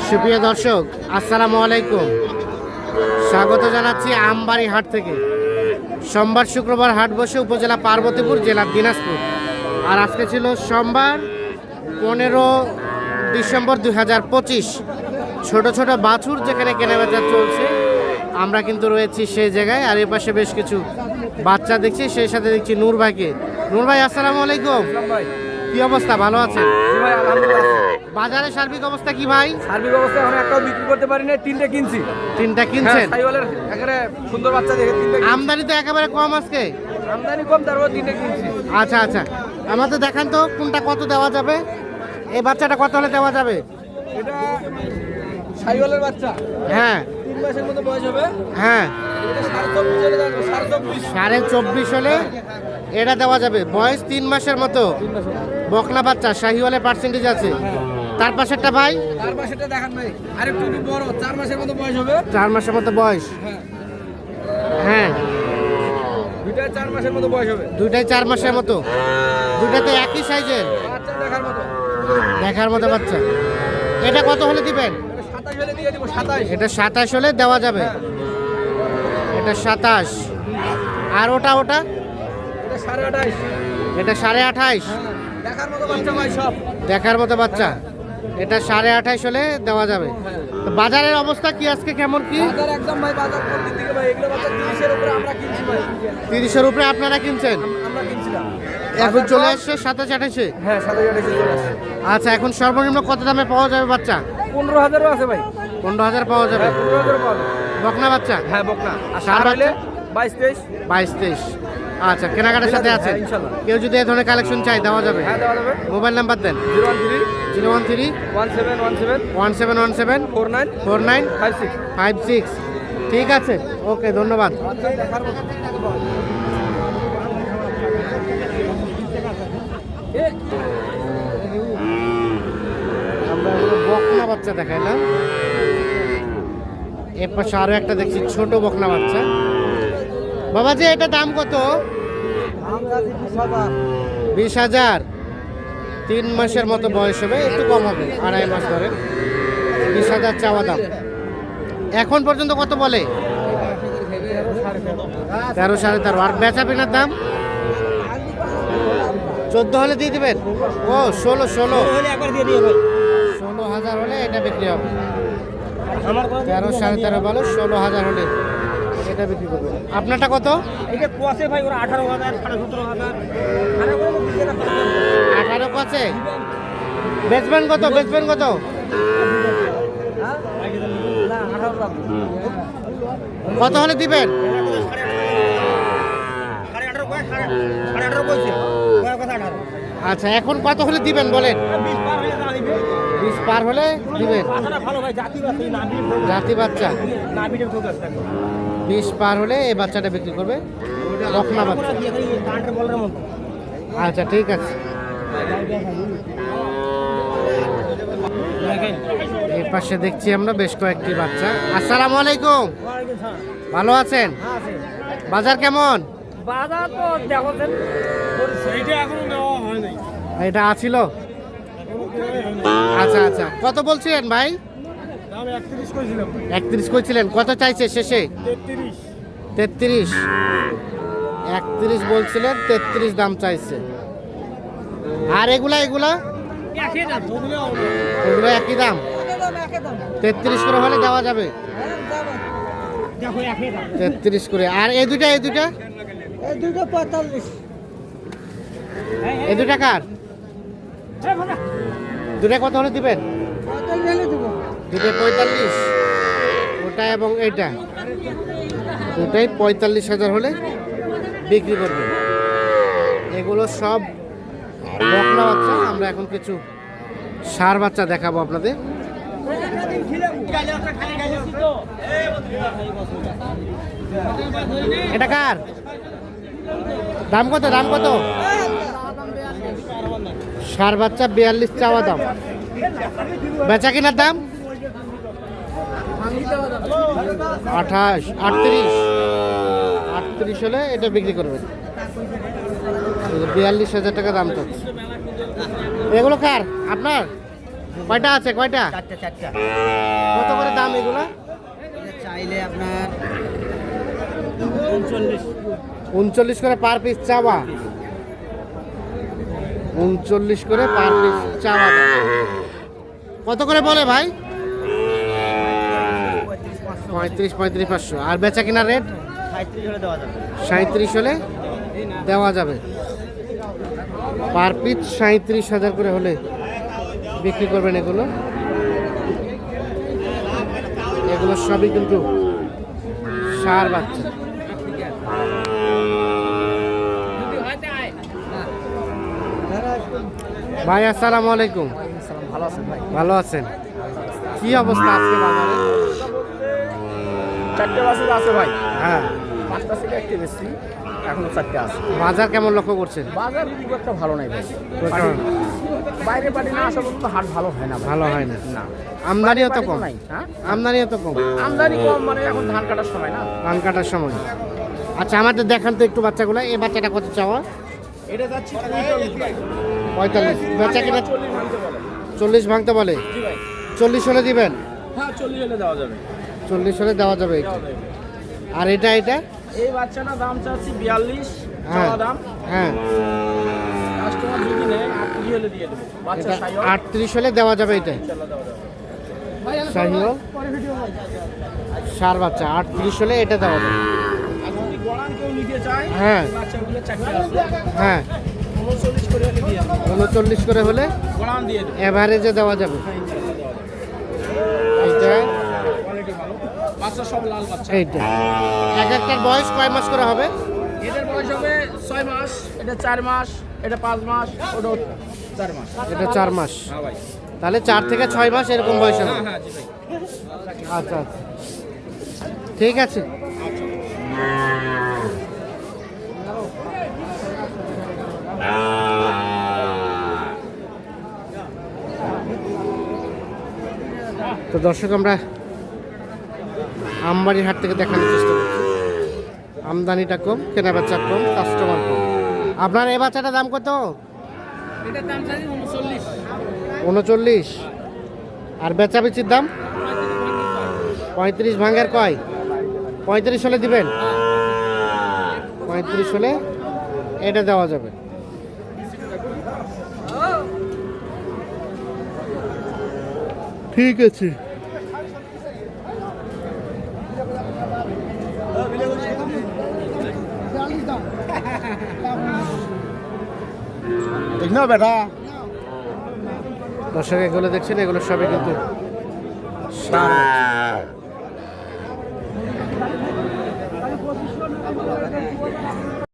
সুপ্রিয় দর্শক, আসসালামু আলাইকুম। স্বাগত জানাচ্ছি আমবাড়ি হাট থেকে। সোমবার শুক্রবার হাট বসে উপজেলা পার্বতীপুর, জেলা দিনাজপুর। আর আজকে ছিল সোমবার 15 ডিসেম্বর 2025। ছোট ছোট বাছুর যেখানে কেনাবেচা চলছে, আমরা কিন্তু রয়েছি সেই জায়গায়। আর এর পাশে বেশ কিছু বাচ্চা দেখছি, সেই সাথে দেখছি নূর ভাইকে। নূর ভাই, আসসালামু আলাইকুম। কি অবস্থা, ভালো আছেন? বাজারে সার্বিক অবস্থা কি ভাই? সার্বিক অবস্থা এখন একটাও বিক্রি করতে পারি না, তিনটে কিনছি। তিনটা কিনছেন? সাইওয়ালের একেবারে সুন্দর বাচ্চা দেখে তিনটে। আমদানি তো একেবারে কম আজকে। আমদানি কম, তারপর তিনটে কিনছি। আচ্ছা আচ্ছা, আমাদের দেখান তো কোনটা কত দেওয়া যাবে। এই বাচ্চাটা কত হলে দেওয়া যাবে? এটা সাইওয়ালের বাচ্চা। হ্যাঁ 3 মাসের মতো বয়স হবে। হ্যাঁ, এটা 24.5 হলে দাম, 24.5। 24.5 হলে এটা দেওয়া যাবে। বয়স 3 মাসের মতো, বকনা বাচ্চা, শাহিওয়ালের পার্সেন্টেজ আছে। তার পাশেরটা ভাই? তার পাশেরটা দেখান ভাই, আরেকটু বড়, 4 মাসের মতো বয়স হবে। 4 মাসের মতো বয়স। হ্যাঁ, হ্যাঁ, দুইটাই 4 মাসের মতো বয়স হবে। দুইটাই 4 মাসের মতো। দুইটাতে একই সাইজের, বাচ্চা দেখার মতো। দেখার মতো বাচ্চা। এটা কত হলে দিবেন? এটা 27 হলে দিয়ে দিব। 27। এটা 27 হলে দেওয়া যাবে। এটা 27। আর ওটা? এটা 28.5। এটা 28.5। দেখার মতো বাচ্চা ভাই সব। দেখার মতো বাচ্চা। এটা 28.5 হলে দেওয়া যাবে। তো বাজারের অবস্থা কি আজকে, কেমন কি? বাজার একদম ভাই, বাজার কোন দিক থেকে ভাই? এগুলো বাচ্চা 30 এর উপরে আমরা কিনছি ভাই। 30-এর উপরে আপনারা কিনছেন? আমরা কিনছিলাম। এখন চলে আসছে 27-28-এ। হ্যাঁ, 27 চলে আসছে। আচ্ছা, এখন সর্বনিম্ন কত দামে পাওয়া যাবে বাচ্চা? 15,000 আছে ভাই। 15,000 পাওয়া যাবে। 15,000 পাবে। বকনা বাচ্চা? হ্যাঁ, বকনা। আর ষাঁড় সার হলে বাচ্চা? 22-23। 22-23। আচ্ছা, কেনাকাটার সাথে আছে। হ্যাঁ, ইনশাআল্লাহ। কেউ যদি এই ধরনের কালেকশন চাই, দেওয়া যাবে? হ্যাঁ, দেওয়া যাবে। মোবাইল নাম্বার দেন। 013 013 1717 1717 49 49 56। 56। ঠিক আছে, ওকে, ধন্যবাদ। দেখার মতো। আমরা বকনা বাচ্চা দেখাইলাম। এর পাশে আরো একটা দেখছি ছোট বকনা বাচ্চা। বাবাজি, এটা দাম কত? 20,000। 3 মাসের মতো বয়স হবে, একটু কম হবে, 2.5 মাস ধরে। 20,000 চাওয়া দাম। এখন পর্যন্ত কত বলে? 13, 13.5। আর বেচা বিনার দাম 14 হলে দিয়ে দিবেন? ও 16 16,000 হলে এটা বিক্রি হবে। 13, 13.5 বলো, 16,000 হলে এটা বিক্রি করবে। আপনারটা কত? এটা কোয়াছে ভাই, ওরা 18,000 17,000। 18 কছে বেচবেন কত? বেচবেন কত? কত হলে দিবেন? 18,500। আচ্ছা, এখন কত হলে দিবেন বলেন? 20 পার হলে দিবেন। জাতি বাচ্চা 20 পার হলে এই বাচ্চাটা বিক্রি করবে, বকনা বাচ্চা। আচ্ছা, ঠিক আছে। এর পাশে দেখছি আমরা বেশ কয়েকটি বাচ্চা। আসসালামু আলাইকুম, ভালো আছেন? বাজার কেমন? বাজার তো দেখছেন, সেইটা এখনো নেওয়া হয় নাই। এটা আছিল? আচ্ছা আচ্ছা, কত বলছিলেন ভাই? আমি 31 কইছিলাম। 31 কইছিলেন, কত চাইছে শেষে? 33। 33। 31 বলছিলেন, 33 দাম চাইছে। আর এগুলা একই দাম, ওগুলো একই দাম। 33 করে হলে দেওয়া যাবে। দেখো একই দাম। 33 করে। আর এই দুইটা? এই দুটো 45। এই দুইটা কার? দুটা কত হলে দিবেন? 45 দেব। দুটো 45। ওটা এবং এইটা দুটাই 45,000 হলে বিক্রি করবে। এগুলো সব বকনা বাচ্চা। আমরা এখন কিছু ষাঁড় বাচ্চা দেখাবো আপনাদের। এটা কার? দাম কত? ষাঁড় বাচ্চা 42 চাওয়া দাম। বেচা কিনার দাম 28, 38 হলে এটা বিক্রি করবেন। 42,000 টাকা দাম তো। এগুলো কার? আপনার? কয়টা আছে কয়টা? চারটা চারটা। কত করে দাম এগুলা? এটা চাইলে আপনার 39। 39 করে পার পিস চাওয়া। 39 করে পার পিস চাওয়া দাম। কত করে বলে ভাই? 35,500। আর বেচা কিনার রেট 37 হলে দেওয়া যাবে। 37 হলে দেওয়া যাবে। পার পিস 37,000 করে হলে বিক্রি করবেন এগুলো। এগুলো সবই কিন্তু সার বাচ্চা। ভাই আসসালামু আলাইকুম। ভালো আছেন ভাই? ভালো আছেন? কি অবস্থা আজকে বাজারে? চারটে বাছুর আছে ভাই। হ্যাঁ, 5টা থেকে একটু বেশি, এখনো 4টে আছে। বাজার কেমন লক্ষ্য করছেন? বাজার খুব একটা ভালো নাই ভাই। কারণ বাইরে পাটি না আসা পর্যন্ত হাট ভালো হয় না ভাই। ভালো হয় না। না, আমদানিও তো পাটি কম। নাই। হ্যাঁ, আমদানিও তো কম আমদানি কম মানে এখন ধান কাটার সময় না। ধান কাটার সময়। আচ্ছা, আমাদের দেখান তো একটু বাচ্চাগুলো। এই বাচ্চাটা কত চাওয়া? এটা যাচ্ছে 45 ভাই। 45। বেচা কিনা 40 ভাঙতে বলে। 40 ভাঙতে বলে। জি ভাই। 40 হলে দিবেন? হ্যাঁ, 40 হলে দেওয়া যাবে। 40 হলে দেওয়া যাবে এটা। আর এটা এটা? এই বাচ্চাটার দাম চাচ্ছি 42 হ্যাঁ চাওয়া দাম। হ্যাঁ, কাস্টমার যদি নেয় 38 হলে দিয়ে দেবো। বাচ্চা এটা সাইও 38 হলে দেওয়া যাবে এটা। ইনশাআল্লাহ দেওয়া যাবে। শাহিওয়াল সার বাচ্চা 38 হলে এটা দেওয়া যাবে। আর যদি গড়ান কেউ নিতে চায়, হ্যাঁ। এই বাচ্চাগুলো 4টে আছে। হ্যাঁ, 39 করে হলে দিয়ে দেবো। 39 করে হলে গড়ান দিয়ে দেবো। এভারেজে দেওয়া যাবে। ইনশাআল্লাহ দেওয়া যাবে। এইটা কোয়ালিটি ভালো। বাচ্চা সব লাল বাচ্চা। এইটা এক একটার বয়স কয় মাস করে হবে? এদের বয়স হবে 6 মাস, এটা 4 মাস, এটা 5 মাস, ওটা 4 মাস। এটা 4 মাস। হ্যাঁ ভাই। তাহলে 4 থেকে 6 মাস এরকম বয়স হবে। হ্যাঁ হ্যাঁ জি ভাই। আচ্ছা আচ্ছা, ঠিক আছে। তো দর্শক, আমরা আমবাড়ি হাট থেকে দেখানোর চেষ্টা করছি। আমদানিটা কম, কেনা বেচা কম, কাস্টমার কম। আপনার এই বাচ্চাটার দাম কত? এটার দাম চাইছি 39। 39। আর বেচা বেচির দাম 35 ভাঙের কয়? 35 হলে দিবেন? 35 হলে এটা দেওয়া যাবে। ঠিক আছে। ঠিক না বেটা? দর্শক, এগুলো দেখছেন, এগুলো সবই কিন্তু সার।